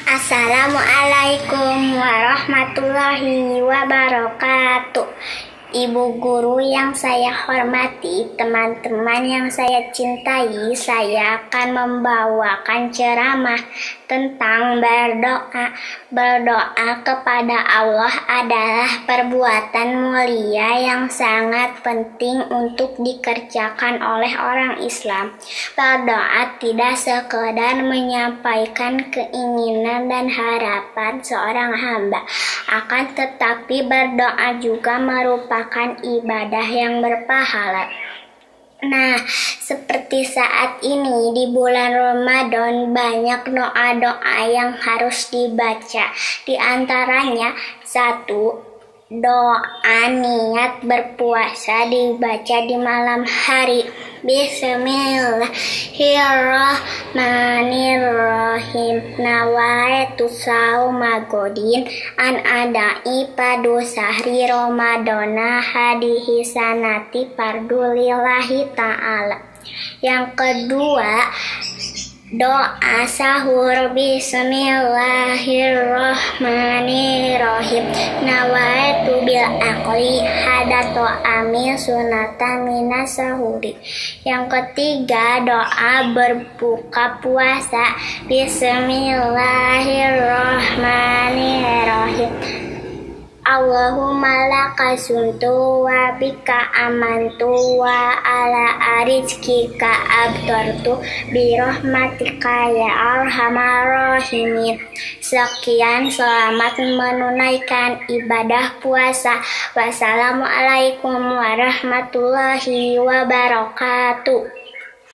Assalamualaikum warahmatullahi wabarakatuh. Ibu guru yang saya hormati, teman-teman yang saya cintai, saya akan membawakan ceramah tentang berdoa. Berdoa kepada Allah adalah perbuatan mulia yang sangat penting untuk dikerjakan oleh orang Islam. Berdoa tidak sekedar menyampaikan keinginan dan harapan seorang hamba, akan tetapi berdoa juga merupakan ibadah yang berpahala. Nah, seperti saat ini di bulan Ramadan banyak doa-doa yang harus dibaca. Di antaranya, 1. Doa niat berpuasa dibaca di malam hari. Bismillahirrahmanirrahim. Nawaitu sauma godin an adai padu sahri Ramadana hadihi sanati fardulillahi ta'ala. Yang kedua, doa sahur. Bismillahirrahmanirrahim. Nawaitu bil akli hadato amin sunata minas sahuri. Yang ketiga, doa berbuka puasa. Bismillahirrahmanirrahim. Allahumma laka suntu wa bika amantu wa ala arizkika abdartu birahmatika ya arhamar rahimin. Sekian, selamat menunaikan ibadah puasa. Wassalamualaikum warahmatullahi wabarakatuh.